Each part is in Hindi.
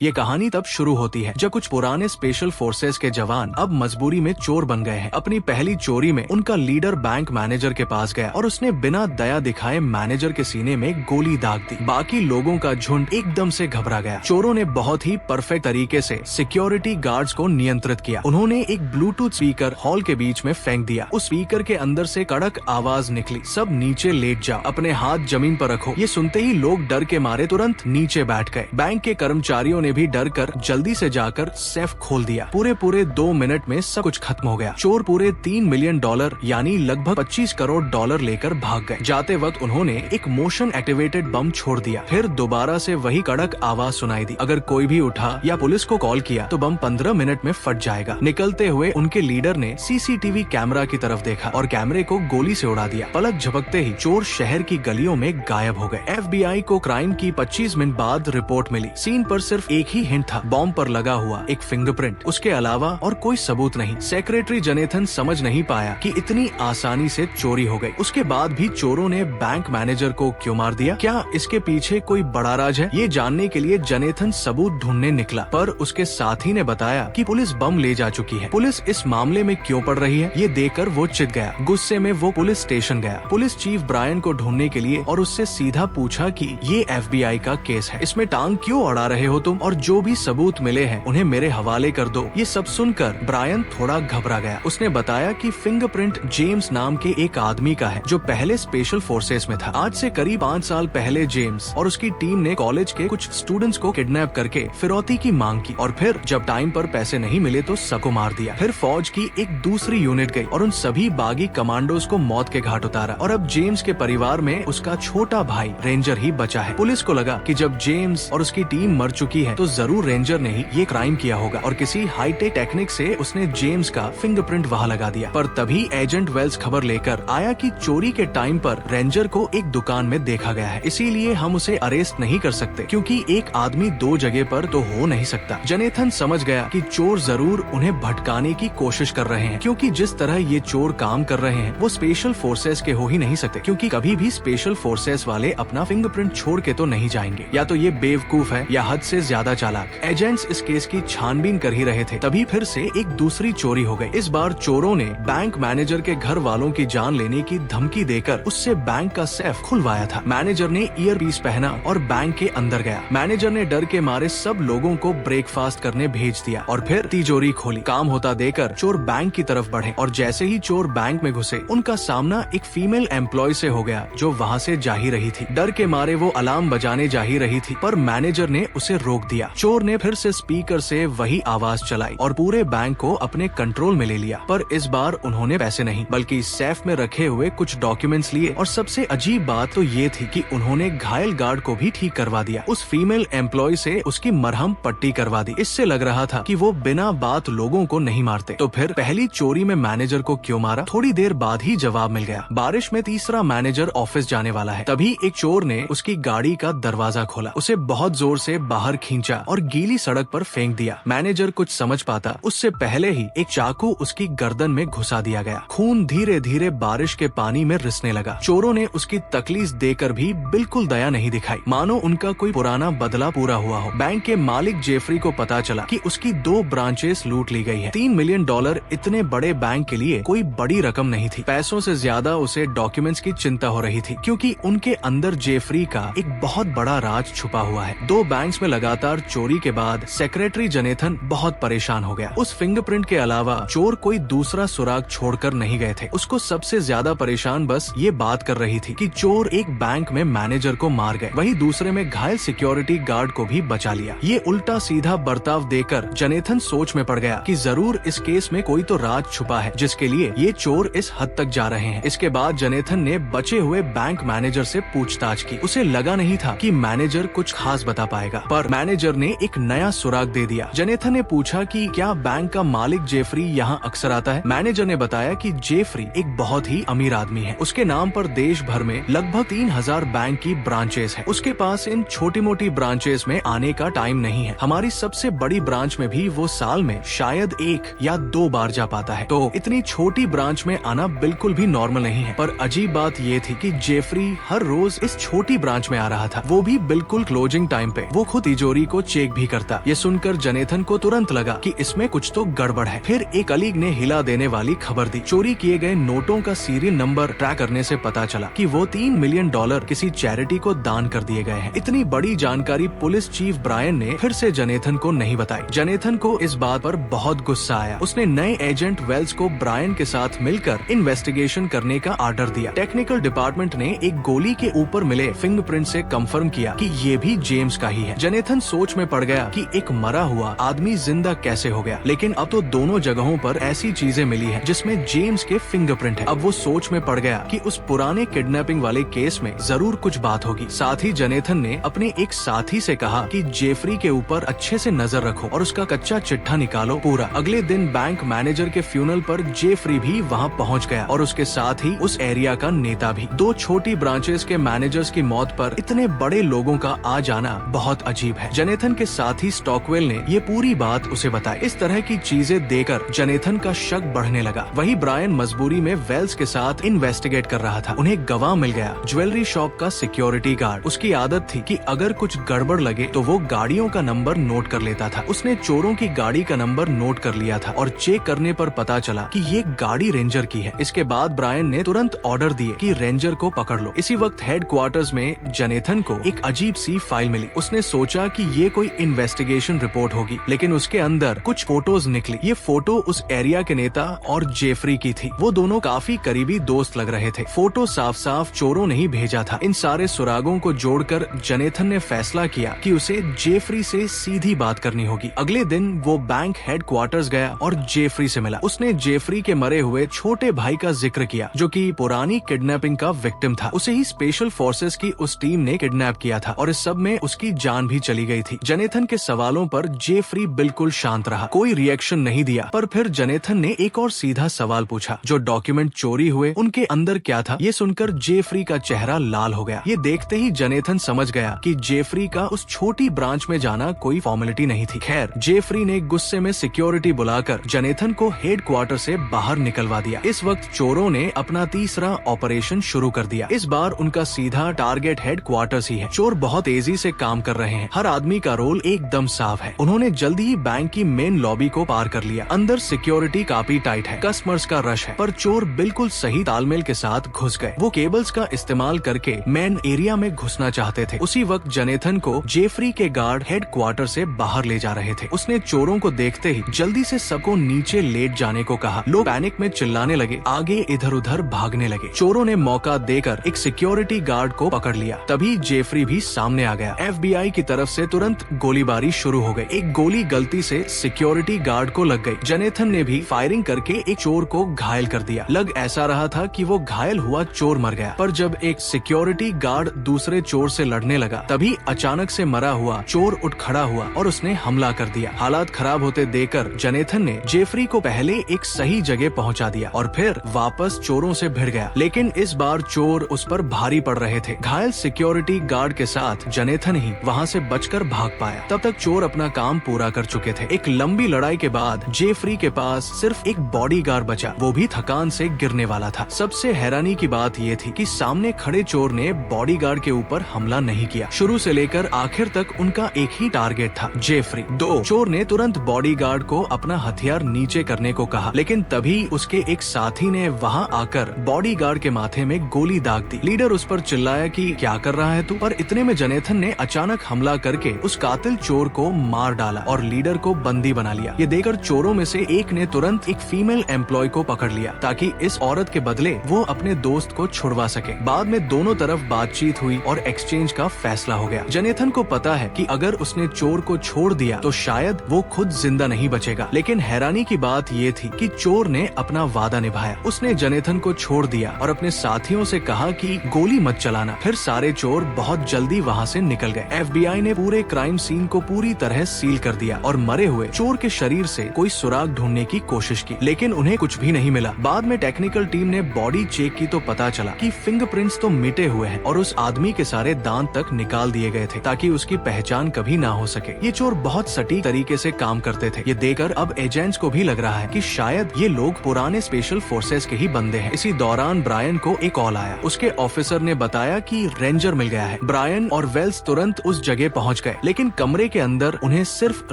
ये कहानी तब शुरू होती है जब कुछ पुराने स्पेशल फोर्सेस के जवान अब मजबूरी में चोर बन गए हैं। अपनी पहली चोरी में उनका लीडर बैंक मैनेजर के पास गया और उसने बिना दया दिखाए मैनेजर के सीने में गोली दाग दी। बाकी लोगों का झुंड एकदम से घबरा गया। चोरों ने बहुत ही परफेक्ट तरीके से सिक्योरिटी गार्ड्स को नियंत्रित किया। उन्होंने एक ब्लूटूथ स्पीकर हॉल के बीच में फेंक दिया। उस स्पीकर के अंदर से कड़क आवाज निकली, सब नीचे लेट जाओ, अपने हाथ जमीन पर रखो। ये सुनते ही लोग डर के मारे तुरंत नीचे बैठ गए। बैंक के कर्मचारियों ने भी डर कर जल्दी से जाकर सेफ खोल दिया। पूरे 2 मिनट में सब कुछ खत्म हो गया। चोर पूरे $3 मिलियन यानी लगभग 25 करोड़ डॉलर लेकर भाग गए। जाते वक्त उन्होंने एक मोशन एक्टिवेटेड बम छोड़ दिया। फिर दोबारा से वही कड़क आवाज सुनाई दी, अगर कोई भी उठा या पुलिस को कॉल किया तो बम 15 मिनट में फट जाएगा। निकलते हुए उनके लीडर ने सीसीटीवी कैमरा की तरफ देखा और कैमरे को गोली से उड़ा दिया। पलक झपकते ही चोर शहर की गलियों में गायब हो गए। FBI को क्राइम की 25 मिनट बाद रिपोर्ट मिली। सीन पर सिर्फ एक ही हिंट था, बॉम्ब पर लगा हुआ एक फिंगरप्रिंट। उसके अलावा और कोई सबूत नहीं। सेक्रेटरी जेनेथन समझ नहीं पाया कि इतनी आसानी से चोरी हो गई। उसके बाद भी चोरों ने बैंक मैनेजर को क्यों मार दिया? क्या इसके पीछे कोई बड़ा राज है? ये जानने के लिए जेनेथन सबूत ढूंढने निकला, पर उसके साथी ने बताया कि पुलिस बम ले जा चुकी है। पुलिस इस मामले में क्यों पड़ रही है? ये देखकर वो चिढ़ गया। गुस्से में वो पुलिस स्टेशन गया। पुलिस चीफ ब्रायन को ढूंढने के लिए और उससे सीधा पूछा कि ये FBI का केस है, इसमें टांग क्यों अड़ा रहे हो तुम, और जो भी सबूत मिले हैं उन्हें मेरे हवाले कर दो। ये सब सुनकर ब्रायन थोड़ा घबरा गया। उसने बताया कि फिंगरप्रिंट जेम्स नाम के एक आदमी का है जो पहले स्पेशल फोर्सेस में था। आज से करीब 5 साल पहले जेम्स और उसकी टीम ने कॉलेज के कुछ स्टूडेंट्स को किडनैप करके फिरौती की मांग की और फिर जब टाइम पर पैसे नहीं मिले तो सबको मार दिया। फिर फौज की एक दूसरी यूनिट गई और उन सभी बागी कमांडोज को मौत के घाट उतारा और अब जेम्स के परिवार में उसका छोटा भाई रेंजर ही बचा है। पुलिस को लगा कि जब जेम्स और उसकी टीम मर चुकी है तो जरूर रेंजर ने ही ये क्राइम किया होगा और किसी हाईटेक टेक्निक से उसने जेम्स का फिंगरप्रिंट वहां लगा दिया। पर तभी एजेंट वेल्स खबर लेकर आया कि चोरी के टाइम पर रेंजर को एक दुकान में देखा गया है, इसीलिए हम उसे अरेस्ट नहीं कर सकते क्योंकि एक आदमी 2 जगह पर तो हो नहीं सकता। जेनेथन समझ गया कि चोर जरूर उन्हें भटकाने की कोशिश कर रहे हैं, क्योंकि जिस तरह ये चोर काम कर रहे हैं वो स्पेशल फोर्सेस के हो ही नहीं सकते, क्योंकि कभी भी स्पेशल फोर्सेस वाले अपना फिंगरप्रिंट छोड़ के तो नहीं जाएंगे। या तो ये बेवकूफ है या हद से ज्यादा चालाक। एजेंट्स इस केस की छानबीन कर ही रहे थे, तभी फिर से एक दूसरी चोरी हो गई। इस बार चोरों ने बैंक मैनेजर के घर वालों की जान लेने की धमकी देकर उससे बैंक का सेफ खुलवाया था। मैनेजर ने ईयरपीस पहना और बैंक के अंदर गया। मैनेजर ने डर के मारे सब लोगों को ब्रेकफास्ट करने भेज दिया और फिर तिजोरी खोली। काम होता देकर चोर बैंक की तरफ बढ़े और जैसे ही चोर बैंक में घुसे उनका सामना एक फीमेल एम्प्लॉय से हो गया जो वहाँ से जा ही रही थी। डर के मारे वो अलार्म बजाने जा ही रही थी, पर मैनेजर ने उसे रोक दिया। चोर ने फिर से स्पीकर से वही आवाज चलाई और पूरे बैंक को अपने कंट्रोल में ले लिया, पर इस बार उन्होंने पैसे नहीं बल्कि सेफ में रखे हुए कुछ डॉक्यूमेंट्स लिए। और सबसे अजीब बात तो ये थी कि उन्होंने घायल गार्ड को भी ठीक करवा दिया। उस फीमेल एम्प्लॉय से उसकी मरहम पट्टी करवा दी। इससे लग रहा था कि वो बिना बात लोगों को नहीं मारते। तो फिर पहली चोरी में मैनेजर को क्यों मारा? थोड़ी देर बाद ही जवाब मिल गया। बारिश में तीसरा मैनेजर ऑफिस जाने वाला है, तभी एक चोर ने उसकी गाड़ी का दरवाजा खोला, उसे बहुत जोर से बाहर खींचा और गीली सड़क पर फेंक दिया। मैनेजर कुछ समझ पाता उससे पहले ही एक चाकू उसकी गर्दन में घुसा दिया गया। खून धीरे धीरे बारिश के पानी में रिसने लगा। चोरों ने उसकी तकलीफ देकर भी बिल्कुल दया नहीं दिखाई, मानो उनका कोई पुराना बदला पूरा हुआ हो। बैंक के मालिक जेफरी को पता चला कि उसकी 2 ब्रांचेस लूट ली गई है। $3 मिलियन इतने बड़े बैंक के लिए कोई बड़ी रकम नहीं थी। पैसों से ज्यादा उसे डॉक्यूमेंट्स की चिंता हो रही थी, क्योंकि उनके अंदर जेफरी का एक बहुत बड़ा राज छुपा हुआ है। 2 बैंक्स में लगातार चोरी के बाद सेक्रेटरी जेनेथन बहुत परेशान हो गया। उस फिंगरप्रिंट के अलावा चोर कोई दूसरा सुराग छोड़कर नहीं गए थे। उसको सबसे ज्यादा परेशान बस ये बात कर रही थी कि चोर एक बैंक में मैनेजर को मार गए, वही दूसरे में घायल सिक्योरिटी गार्ड को भी बचा लिया। ये उल्टा सीधा बर्ताव देकर जेनेथन सोच में पड़ गया कि जरूर इस केस में कोई तो राज छुपा है जिसके लिए ये चोर इस हद तक जा रहे हैं। इसके बाद जेनेथन ने बचे हुए बैंक मैनेजर से पूछताछ की। उसे लगा नहीं था कि मैनेजर कुछ खास बता पाएगा, पर मैनेजर ने एक नया सुराग दे दिया। जेनेथन ने पूछा कि क्या बैंक का मालिक जेफरी यहाँ अक्सर आता है? मैनेजर ने बताया कि जेफरी एक बहुत ही अमीर आदमी है। उसके नाम पर देश भर में लगभग 3000 बैंक की ब्रांचेस है। उसके पास इन छोटी मोटी ब्रांचेस में आने का टाइम नहीं है। हमारी सबसे बड़ी ब्रांच में भी वो साल में शायद 1 या 2 बार जा पाता है, तो इतनी छोटी ब्रांच में आना बिल्कुल भी नॉर्मल नहीं है। पर अजीब बात ये थी कि जेफरी हर रोज इस छोटी ब्रांच में आ रहा था, वो भी बिल्कुल क्लोजिंग टाइम पे। वो खुद तिजोरी को चेक भी करता। ये सुनकर जेनेथन को तुरंत लगा कि इसमें कुछ तो गड़बड़ है। फिर एक कलीग ने हिला देने वाली खबर दी। चोरी किए गए नोटों का सीरियल नंबर ट्रैक करने से पता चला कि वो $3 मिलियन किसी चैरिटी को दान कर दिए गए हैं। इतनी बड़ी जानकारी पुलिस चीफ ब्रायन ने फिर से जेनेथन को नहीं बताई। जेनेथन को इस बात पर बहुत गुस्सा आया। उसने नए एजेंट वेल्स को ब्रायन के साथ मिलकर इन्वेस्टिगेशन करने का ऑर्डर दिया। टेक्निकल डिपार्टमेंट ने एक गोली के ऊपर मिले फिंगरप्रिंट से कंफर्म किया कि ये भी जेम्स का ही है। जेनेथन सोच में पड़ गया कि एक मरा हुआ आदमी जिंदा कैसे हो गया, लेकिन अब तो दोनों जगहों पर ऐसी चीजें मिली है जिसमें जेम्स के फिंगरप्रिंट है। अब वो सोच में पड़ गया कि उस पुराने किडनैपिंग वाले केस में जरूर कुछ बात होगी। साथ ही जेनेथन ने अपने एक साथी से कहा कि जेफरी के ऊपर अच्छे से नजर रखो और उसका कच्चा चिट्ठा निकालो पूरा। अगले दिन बैंक मैनेजर के फ्यूनल पर जेफरी भी वहाँ पहुँच गया और उसके साथ ही उस एरिया का नेता भी। दो छोटी ब्रांचेस के मैनेजर्स की मौत पर इतने बड़े लोगों का आ जाना बहुत अजीब है। जेनेथन के साथी स्टॉकवेल ने ये पूरी बात उसे बताई। इस तरह की चीजें देकर जेनेथन का शक बढ़ने लगा। वही ब्रायन मजबूरी में वेल्स के साथ इन्वेस्टिगेट कर रहा था। उन्हें गवाह मिल गया, ज्वेलरी शॉप का सिक्योरिटी गार्ड। उसकी आदत थी कि अगर कुछ गड़बड़ लगे तो वो गाड़ियों का नंबर नोट कर लेता था। उसने चोरों की गाड़ी का नंबर नोट कर लिया था और चेक करने पर पता चला कि ये गाड़ी रेंजर की है। इसके बाद ब्रायन ने तुरंत ऑर्डर दिए कि रेंजर को पकड़ लो। इसी वक्त हेडक्वार्टर्स में जेनेथन को एक अजीब सी फाइल मिली। उसने सोचा कि ये कोई इन्वेस्टिगेशन रिपोर्ट होगी, लेकिन उसके अंदर कुछ फोटोज निकली। ये फोटो उस एरिया के नेता और जेफरी की थी। वो दोनों काफी करीबी दोस्त लग रहे थे। फोटो साफ साफ चोरों ने ही भेजा था। इन सारे सुरागों को जोड़कर जेनेथन ने फैसला किया कि उसे जेफरी से सीधी बात करनी होगी। अगले दिन वो बैंक हेडक्वार्टर्स गया और जेफरी से मिला। उसने जेफरी के मरे हुए छोटे भाई का जिक्र किया, जो कि पुरानी किडनैपिंग का विक्टिम था। उसे ही स्पेशल फोर्सेस की उस टीम ने किडनैप किया था और इस सब में उसकी जान भी चली गई थी। जेनेथन के सवालों पर जेफरी बिल्कुल शांत रहा, कोई रिएक्शन नहीं दिया। पर फिर जेनेथन ने एक और सीधा सवाल पूछा, जो डॉक्यूमेंट चोरी हुए उनके अंदर क्या था? ये सुनकर जेफरी का चेहरा लाल हो गया। ये देखते ही जेनेथन समझ गया कि जेफरी का उस छोटी ब्रांच में जाना कोई फॉर्मेलिटी नहीं थी। खैर, जेफरी ने गुस्से में सिक्योरिटी बुलाकर जेनेथन को हेडक्वार्टर से बाहर निकलवा दिया। इस वक्त चोरों ने अपना तीसरा ऑपरेशन शुरू कर दिया। इस बार उनका सीधा टारगेट हेडक्वार्टर्स ही है। चोर बहुत तेजी से काम कर रहे हैं। हर आदमी का रोल एकदम साफ है। उन्होंने जल्दी ही बैंक की मेन लॉबी को पार कर लिया। अंदर सिक्योरिटी काफी टाइट है, कस्टमर्स का रश है, पर चोर बिल्कुल सही तालमेल के साथ घुस गए। वो केबल्स का इस्तेमाल करके मेन एरिया में घुसना चाहते थे। उसी वक्त जेनेथन को जेफरी के गार्ड हेडक्वार्टर से बाहर ले जा रहे थे। उसने चोरों को देखते ही जल्दी से सबको नीचे लेट जाने को कहा। लोग पैनिक में चिल्लाने लगे, आगे इधर उधर भागने लगे। चोरों ने मौका देकर एक सिक्योरिटी गार्ड को पकड़ लिया। तभी जेफरी भी सामने आ गया। FBI की तरफ से तुरंत गोलीबारी शुरू हो गई। एक गोली गलती से सिक्योरिटी गार्ड को लग गई। जेनेथन ने भी फायरिंग करके एक चोर को घायल कर दिया। लग ऐसा रहा था कि वो घायल हुआ चोर मर गया, पर जब एक सिक्योरिटी गार्ड दूसरे चोर से लड़ने लगा, तभी अचानक से मरा हुआ चोर उठ खड़ा हुआ और उसने हमला कर दिया। हालात खराब होते देखकर जेनेथन ने जेफरी को पहले एक सही जगह पहुंचा दिया और फिर वापस चोरों से भिड़ गया। लेकिन इस बार चोर उस पर भारी पड़ रहे थे। घायल सिक्योरिटी गार्ड के साथ जेनेथन ही वहाँ से बचकर भाग पाया। तब तक चोर अपना काम पूरा कर चुके थे। एक लंबी लड़ाई के बाद जेफरी के पास सिर्फ एक बॉडीगार्ड बचा, वो भी थकान से गिरने वाला था। सबसे हैरानी की बात ये थी कि सामने खड़े चोर ने बॉडीगार्ड के ऊपर हमला नहीं किया। शुरू से लेकर आखिर तक उनका एक ही टारगेट था, जेफरी। चोर ने तुरंत बॉडीगार्ड को अपना हथियार नीचे करने को कहा, लेकिन तभी उसके एक साथी ने वहाँ आकर बॉडीगार्ड के माथे में गोली दाग दी। लीडर उस पर चिल्लाया कि क्या कर रहा है तू? पर इतने में जेनेथन ने अचानक हमला करके उस कातिल चोर को मार डाला और लीडर को बंदी बना लिया। ये देखकर चोरों में से एक ने तुरंत एक फीमेल एम्प्लॉय को पकड़ लिया ताकि इस औरत के बदले वो अपने दोस्त को छुड़वा सके। बाद में दोनों तरफ बातचीत हुई और एक्सचेंज का फैसला हो गया। जेनेथन को पता है कि अगर उसने चोर को छोड़ दिया तो शायद वो खुद जिंदा नहीं बचेगा, लेकिन हैरानी की बात ये थी कि चोर ने अपना वादा निभाया। उसने जेनेथन को छोड़ दिया और अपने साथियों से कहा कि गोली मत चलाना। फिर सारे चोर बहुत जल्दी वहाँ से निकल गए। FBI ने पूरे क्राइम सीन को पूरी तरह सील कर दिया और मरे हुए चोर के शरीर से कोई सुराग ढूंढने की कोशिश की, लेकिन उन्हें कुछ भी नहीं मिला। बाद में टेक्निकल टीम ने बॉडी चेक की तो पता चला कि फिंगरप्रिंट्स तो मिटे हुए हैं और उस आदमी के सारे दांत तक निकाल दिए गए थे ताकि उसकी पहचान कभी ना हो सके। ये चोर बहुत सटीक तरीके से काम करते थे। ये देखकर अब एजेंट्स को भी लग रहा है कि शायद ये लोग पुराने स्पेशल फोर्सेस के ही बंदे हैं। इसी दौरान ब्रायन को एक कॉल आया। उसके ऑफिसर ने बताया कि रेंजर मिल गया है। ब्रायन और वेल्स तुरंत उस जगह पहुंच गए। लेकिन कमरे के अंदर उन्हें सिर्फ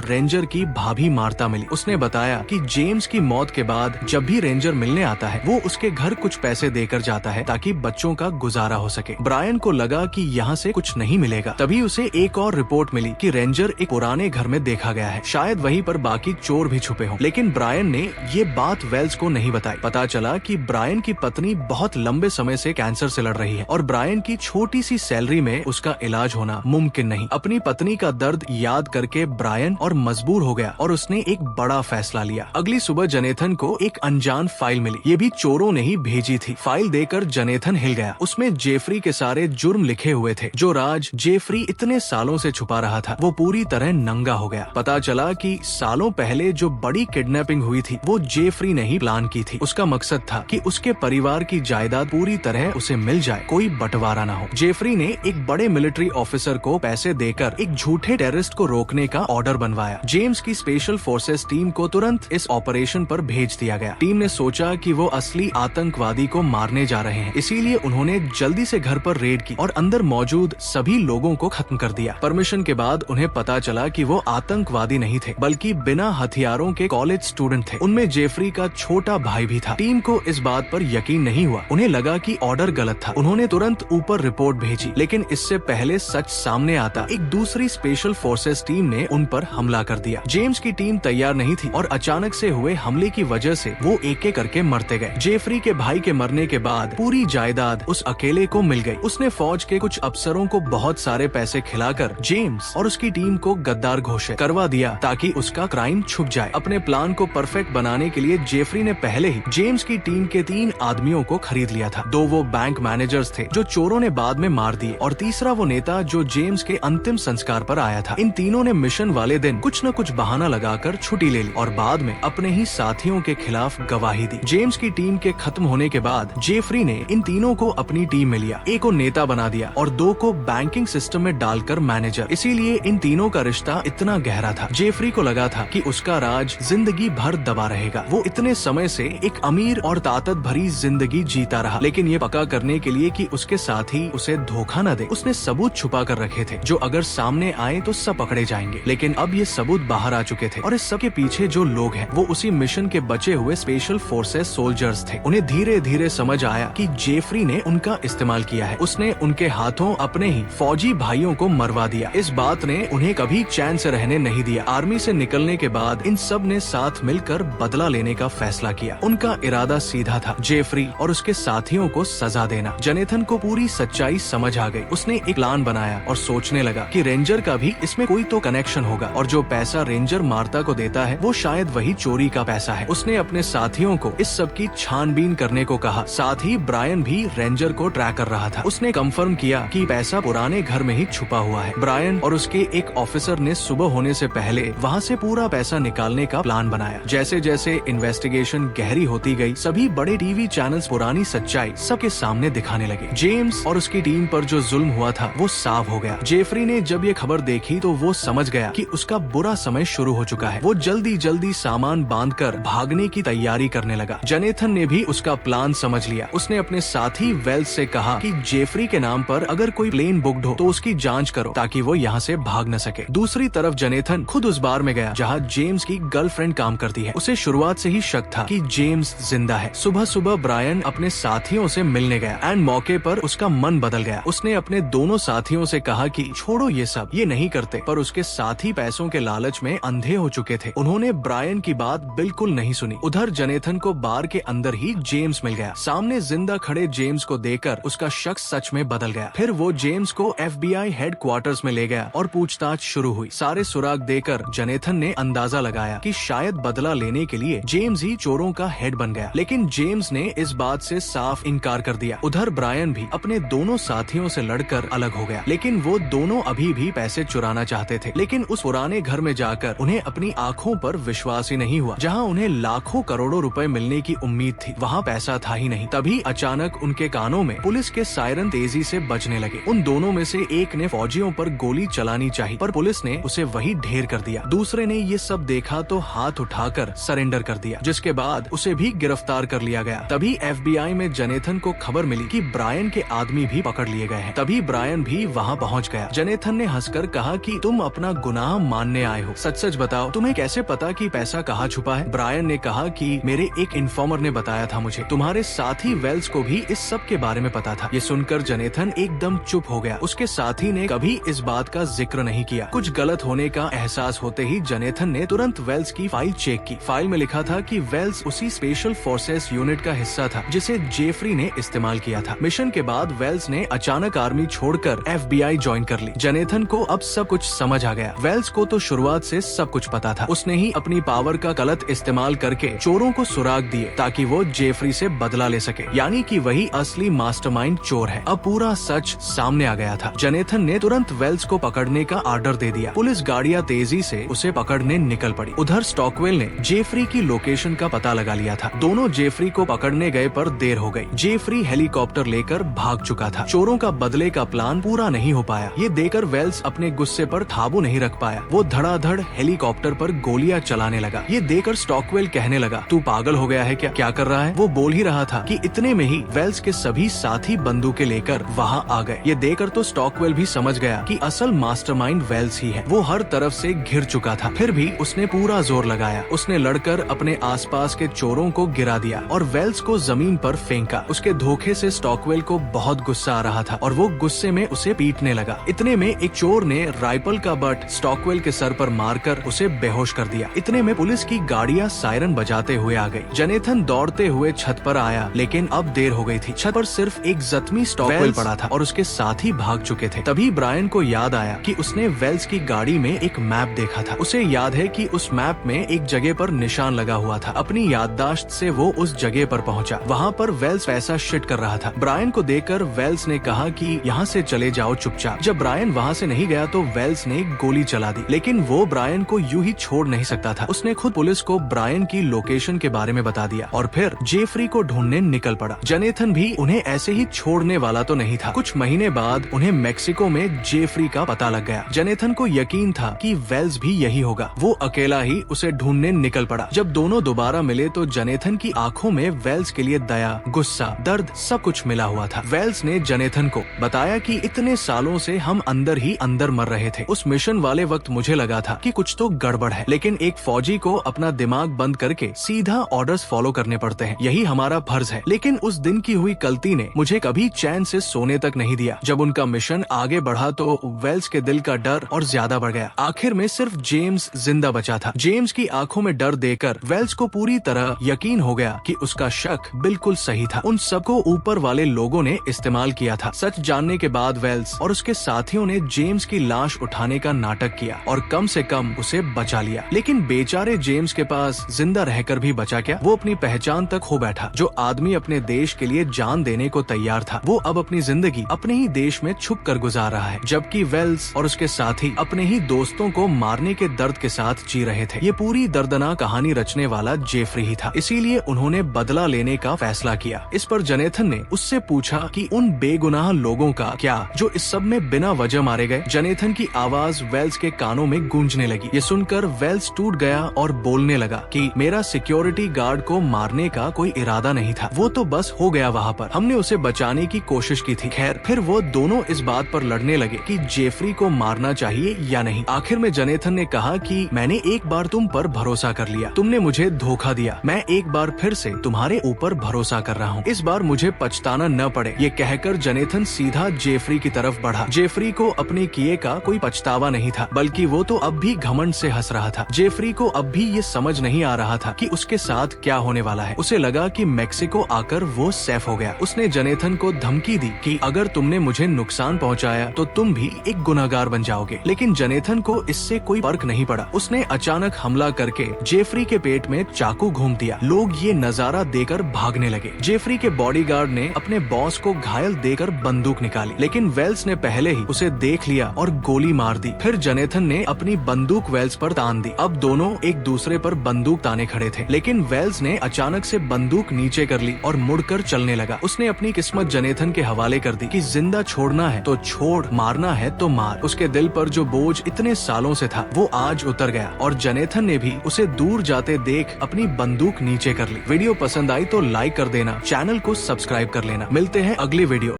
रेंजर की भाभी मार्ता मिली। उसने बताया कि जेम्स की मौत के बाद जब भी रेंजर मिलने आता है वो उसके घर कुछ पैसे देकर जाता है ताकि बच्चों का गुजारा हो सके। ब्रायन को लगा कि यहाँ से कुछ नहीं मिलेगा। तभी उसे एक और रिपोर्ट मिली कि रेंजर एक पुराने घर में देखा गया है, शायद वहीं पर बाकी चोर भी छुपे हों। लेकिन ब्रायन ने ये बात वेल्स को नहीं बताई। पता चला कि ब्रायन की पत्नी बहुत लंबे समय से कैंसर से लड़ रही है और ब्रायन की छोटी सी सैलरी में उसका इलाज होना मुमकिन नहीं। अपनी पत्नी का दर्द याद करके ब्रायन और मजबूर हो गया और उसने एक बड़ा फैसला लिया। अगली सुबह जनेथन को एक अनजान फाइल मिली। ये भी चोरों ने ही भेजी थी। फाइल देकर जनेथन हिल गया। उसमें जेफरी के सारे जुर्म लिखे हुए थे। जो राज जेफरी इतने सालों से छुपा रहा था वो पूरी तरह नंगा हो गया। पता चला कि सालों पहले जो बड़ी किडनैपिंग हुई थी वो जेफरी ने ही प्लान की थी। उसका मकसद था कि उसके परिवार की जायदाद पूरी तरह उसे मिल जाए, कोई बंटवारा न हो। जेफरी ने एक बड़े मिलिट्री ऑफिसर को पैसे देकर एक झूठे टेररिस्ट को रोकने का ऑर्डर बनवाया। जेम्स की स्पेशल फोर्सेस टीम को तुरंत इस ऑपरेशन पर भेज दिया गया। टीम ने सोचा कि वो असली आतंकवादी को मारने जा रहे हैं, इसीलिए उन्होंने जल्दी से घर पर रेड की और अंदर मौजूद सभी लोगों को खत्म कर दिया। परमिशन के बाद उन्हें पता चला कि वो आतंकवादी नहीं थे बल्कि बिना हथियारों के कॉलेज स्टूडेंट थे। उनमें जेफरी का छोटा भाई भी था। टीम को इस बात पर यकीन नहीं हुआ। उन्हें लगा कि ऑर्डर गलत था। उन्होंने तुरंत ऊपर रिपोर्ट भेजी, लेकिन इससे पहले सच सामने आता एक दूसरी स्पेशल फोर्सेस टीम ने उन पर हमला कर दिया। जेम्स की टीम तैयार नहीं थी और अचानक से हुए हमले की वजह से वो एक एक करके मरते गए। जेफरी के भाई के मरने के बाद पूरी जायदाद उस अकेले को मिल गई। उसने फौज के कुछ अफसरों को बहुत सारे पैसे खिलाकर जेम्स और उसकी टीम को गद्दार घोषित करवा दिया ताकि उसका क्राइम छुप जाए। अपने प्लान को परफेक्ट बनाने के लिए जेफरी ने पहले ही जेम्स की टीम के 3 आदमियों को खरीद लिया था। 2 वो बैंक मैनेजर्स थे जो चोरों ने बाद में मार दिए और तीसरा वो नेता जो जेम्स के अंतिम संस्कार पर आया था। इन तीनों ने मिशन वाले दिन कुछ न कुछ बहाना लगाकर छुट्टी ले ली और बाद में अपने ही साथियों के खिलाफ गवाही दी। जेम्स की टीम के खत्म होने के बाद जेफरी ने इन तीनों को अपनी टीम में लिया। एक को नेता बना दिया और 2 को बैंकिंग सिस्टम में डालकर मैनेजर। इसीलिए इन तीनों का रिश्ता इतना गहरा था। जेफरी को लगा था कि उसका राज जिंदगी भर दबा रहेगा। वो इतने समय से एक अमीर और ताकत भरी जिंदगी जीता रहा, लेकिन ये पक्का करने के लिए कि उसके साथी उसे धोखा न दे, उसने सबूत छुपा कर रखे थे जो अगर सामने आए तो सब पकड़े जाएंगे। लेकिन अब ये सबूत बाहर आ चुके थे और इस सब के पीछे जो लोग हैं वो उसी मिशन के बचे हुए स्पेशल फोर्सेस सोल्जर्स थे। उन्हें धीरे धीरे समझ आया कि जेफरी ने उनका इस्तेमाल किया है। उसने उनके हाथों अपने ही फौजी भाइयों को मरवा दिया। इस बात ने उन्हें कभी चैन से रहने नहीं दिया। आर्मी से निकलने के बाद इन सब ने साथ मिलकर बदला लेने का फैसला किया। उनका इरादा सीधा था, जेफरी और उसके साथियों को सजा देना। जनेथन को पूरी सच्चाई समझ आ गई। उसने एक प्लान बनाया और सोचने लगा कि रेंजर का भी इसमें कोई तो कनेक्शन होगा और जो पैसा रेंजर मार्ता को देता है वो शायद वही चोरी का पैसा है। उसने अपने साथियों को इस सब की छानबीन करने को कहा। साथ ही ब्रायन भी रेंजर को ट्रैक कर रहा था। उसने कंफर्म किया कि पैसा पुराने घर में ही छुपा हुआ है। ब्रायन और उसके एक ऑफिसर ने सुबह होने से पहले वहाँ से पूरा पैसा निकालने का प्लान बनाया। जैसे जैसे इन्वेस्टिगेशन गहरी होती गई, सभी बड़े टीवी चैनल्स पुरानी सच्चाई सबके सामने दिखाने लगे। जेम्स और उसकी टीम पर जो जुल्म हुआ था वो साफ हो गया। जेफरी ने जब ये खबर देखी तो वो समझ गया कि उसका बुरा समय शुरू हो चुका है। वो जल्दी जल्दी सामान बांधकर भागने की तैयारी करने लगा। जनेथन ने भी उसका प्लान समझ लिया। उसने अपने साथी वेल्स से कहा कि जेफरी के नाम पर अगर कोई प्लेन बुक्ड हो तो उसकी जांच करो ताकि वो यहाँ से भाग न सके। दूसरी तरफ जनेथन खुद उस बार में गया जहाँ जेम्स की गर्लफ्रेंड काम करती है। उसे शुरुआत से ही शक था कि जेम्स जिंदा है। सुबह सुबह ब्रायन अपने साथियों से मिलने गया एंड मौके पर उसका मन बदल गया। उसने अपने दोनों साथियों से कहा कि छोड़ो ये सब, ये नहीं करते, पर उसके साथी पैसों के लालच में अंधे हो चुके थे। उन्होंने ब्रायन की बात बिल्कुल नहीं सुनी। उधर जनेथन को बार के अंदर ही जेम्स मिल गया। सामने जिंदा खड़े जेम्स को देखकर उसका शक सच में बदल गया। फिर वो जेम्स को FBI हेडक्वार्टर्स में ले गया और पूछताछ शुरू हुई। सारे सुराग देकर जनेथन ने अंदाजा लगाया कि शायद बदला लेने के लिए जेम्स ही चोरों का हेड बन गया, लेकिन जेम्स ने इस बात से साफ इनकार कर दिया। उधर ब्रायन भी अपने दोनों साथियों से लड़कर अलग हो गया, लेकिन वो दोनों अभी भी पैसे चुराना चाहते थे। लेकिन उस पुराने घर में जाकर उन्हें अपनी आंखों पर विश्वास ही नहीं हुआ। जहां उन्हें लाखों करोड़ों रुपए मिलने की उम्मीद थी, वहां पैसा था ही नहीं। तभी अचानक उनके कानों में पुलिस के सायरन तेजी से बजने लगे। उन दोनों में से एक ने फौजियों पर गोली चलानी चाहिए, पर पुलिस ने उसे वही ढेर कर दिया। दूसरे ने ये सब देखा तो हाथ उठाकर सरेंडर कर दिया, जिसके बाद उसे भी गिरफ्तार कर लिया गया। तभी FBI में जनेथन को खबर मिली कि ब्रायन के आदमी भी पकड़ लिए गए हैं। तभी ब्रायन भी वहाँ पहुँच गया। जनेथन ने हंसकर आकर कहा कि तुम अपना गुनाह मानने आए हो, सच सच बताओ तुम्हें कैसे पता कि पैसा कहाँ छुपा है। ब्रायन ने कहा कि मेरे एक इन्फॉर्मर ने बताया था मुझे, तुम्हारे साथी वेल्स को भी इस सब के बारे में पता था। ये सुनकर जेनेथन एकदम चुप हो गया। उसके साथी ने कभी इस बात का जिक्र नहीं किया। कुछ गलत होने का एहसास होते ही जेनेथन ने तुरंत वेल्स की फाइल चेक की। फाइल में लिखा था कि वेल्स उसी स्पेशल फोर्सेस यूनिट का हिस्सा था जिसे जेफरी ने इस्तेमाल किया था। मिशन के बाद वेल्स ने अचानक आर्मी छोड़कर FBI ज्वाइन कर ली। जेनेथन को अब सब कुछ समझ आ गया। वेल्स को तो शुरुआत से सब कुछ पता था। उसने ही अपनी पावर का गलत इस्तेमाल करके चोरों को सुराग दिए ताकि वो जेफरी से बदला ले सके, यानी कि वही असली मास्टरमाइंड चोर है। अब पूरा सच सामने आ गया था। जेनेथन ने तुरंत वेल्स को पकड़ने का ऑर्डर दे दिया। पुलिस गाड़ियां तेजी से उसे पकड़ने निकल पड़ी। उधर स्टॉकवेल ने जेफरी की लोकेशन का पता लगा लिया था। दोनों जेफरी को पकड़ने गए पर देर हो गई। जेफरी हेलीकॉप्टर लेकर भाग चुका था। चोरों का बदले का प्लान पूरा नहीं हो पाया। ये देखकर वेल्स अपने गुस्से पर काबू नहीं रख पाया। वो धड़ाधड़ हेलीकॉप्टर पर गोलियां चलाने लगा। ये देखकर स्टॉकवेल कहने लगा, तू पागल हो गया है क्या कर रहा है। वो बोल ही रहा था कि इतने में ही वेल्स के सभी साथी बंदूकें लेकर वहाँ आ गए। ये देखकर तो स्टॉकवेल भी समझ गया कि असल मास्टरमाइंड वेल्स ही है। वो हर तरफ से घिर चुका था, फिर भी उसने पूरा जोर लगाया। उसने लड़कर अपने आसपास के चोरों को गिरा दिया और वेल्स को जमीन पर फेंका। उसके धोखे से स्टॉकवेल को बहुत गुस्सा आ रहा था और वो गुस्से में उसे पीटने लगा। इतने में एक चोर ने राइफल का बट स्टॉकवेल के सर पर मारकर उसे बेहोश कर दिया। इतने में पुलिस की गाड़ियां सायरन बजाते हुए आ गई। जेनेथन दौड़ते हुए छत पर आया, लेकिन अब देर हो गई थी। छत पर सिर्फ एक जख्मी स्टॉकवेल पड़ा था और उसके साथी भाग चुके थे। तभी ब्रायन को याद आया कि उसने वेल्स की गाड़ी में एक मैप देखा था। उसे याद है कि उस मैप में एक जगह पर निशान लगा हुआ था। अपनी याददाश्त से वो उस जगह पर पहुंचा। वहाँ पर वेल्स पैसा शिट कर रहा था। ब्रायन को देखकर वेल्स ने कहा कि यहाँ से चले जाओ चुपचाप। जब ब्रायन वहाँ से नहीं गया तो वेल्स ने गोली चला दी, लेकिन वो ब्रायन को यूं ही छोड़ नहीं सकता था। उसने खुद पुलिस को ब्रायन की लोकेशन के बारे में बता दिया और फिर जेफरी को ढूंढने निकल पड़ा। जेनेथन भी उन्हें ऐसे ही छोड़ने वाला तो नहीं था। कुछ महीने बाद उन्हें मेक्सिको में जेफरी का पता लग गया। जेनेथन को यकीन था कि वेल्स भी यही होगा। वो अकेला ही उसे ढूंढने निकल पड़ा। जब दोनों दोबारा मिले तो जेनेथन की आंखों में वेल्स के लिए दया, गुस्सा, दर्द सब कुछ मिला हुआ था। वेल्स ने जेनेथन को बताया कि इतने सालों से हम अंदर ही अंदर मर रहे थे। उस मिशन वाले वक्त मुझे लगा था कि कुछ तो गड़बड़ है, लेकिन एक फौजी को अपना दिमाग बंद करके सीधा ऑर्डर्स फॉलो करने पड़ते हैं, यही हमारा फर्ज है। लेकिन उस दिन की हुई गलती ने मुझे कभी चैन से सोने तक नहीं दिया। जब उनका मिशन आगे बढ़ा तो वेल्स के दिल का डर और ज्यादा बढ़ गया। आखिर में सिर्फ जेम्स जिंदा बचा था। जेम्स की आंखों में डर देखकर वेल्स को पूरी तरह यकीन हो गया कि उसका शक बिल्कुल सही था। उन सबको ऊपर वाले लोगों ने इस्तेमाल किया था। सच जानने के बाद वेल्स और उसके साथियों ने जेम्स की लाश उठाने का नाटक किया और कम से कम उसे बचा लिया। लेकिन बेचारे जेम्स के पास जिंदा रहकर भी बचा क्या? वो अपनी पहचान तक खो बैठा। जो आदमी अपने देश के लिए जान देने को तैयार था, वो अब अपनी जिंदगी अपने ही देश में छुप कर गुजार रहा है, जबकि वेल्स और उसके साथी अपने ही दोस्तों को मारने के दर्द के साथ जी रहे थे। ये पूरी दर्दनाक कहानी रचने वाला जेफरी ही था, इसीलिए उन्होंने बदला लेने का फैसला किया। इस पर जेनेथन ने उससे पूछा कि उन बेगुनाह लोगों का क्या जो इस सब में बिना वजह मारे गए। जेनेथन की आवाज वेल्स के कानों में गूंजने लगी। ये सुनकर वेल्स टूट गया और बोलने लगा कि मेरा सिक्योरिटी गार्ड को मारने का कोई इरादा नहीं था, वो तो बस हो गया वहाँ पर। हमने उसे बचाने की कोशिश की थी। खैर, फिर वो दोनों इस बात पर लड़ने लगे कि जेफरी को मारना चाहिए या नहीं। आखिर में जेनेथन ने कहा कि मैंने एक बार तुम पर भरोसा कर लिया, तुमने मुझे धोखा दिया। मैं एक बार फिर से तुम्हारे ऊपर भरोसा कर रहा हूँ, इस बार मुझे पछताना न पड़े। ये कहकर जेनेथन सीधा जेफरी की तरफ बढ़ा। जेफरी को अपने किए का कोई पछतावा नहीं था, बल्कि वो तो अब भी घमंड से हंस रहा था। जेफरी को अब भी ये समझ नहीं आ रहा था कि उसके साथ क्या होने वाला है। उसे लगा कि मेक्सिको आकर वो सेफ हो गया। उसने जेनेथन को धमकी दी कि अगर तुमने मुझे नुकसान पहुंचाया तो तुम भी एक गुनहगार बन जाओगे। लेकिन जेनेथन को इससे कोई फर्क नहीं पड़ा। उसने अचानक हमला करके जेफरी के पेट में चाकू घूम दिया। लोग ये नजारा देकर भागने लगे। जेफरी के बॉडीगार्ड ने अपने बॉस को घायल देकर बंदूक निकाली, लेकिन वेल्स ने पहले ही उसे देख लिया और गोली मार दी। फिर जेनेथन ने अपनी बंदूक वेल्स पर तान दी। अब दोनों एक दूसरे पर बंदूक ताने खड़े थे, लेकिन वेल्स ने अचानक से बंदूक नीचे कर ली और मुड़कर चलने लगा। उसने अपनी किस्मत जेनेथन के हवाले कर दी कि जिंदा छोड़ना है तो छोड़, मारना है तो मार। उसके दिल पर जो बोझ इतने सालों से था वो आज उतर गया और जेनेथन ने भी उसे दूर जाते देख अपनी बंदूक नीचे कर ली। वीडियो पसंद आई तो लाइक कर देना, चैनल को सब्सक्राइब कर लेना। मिलते हैं अगली वीडियो।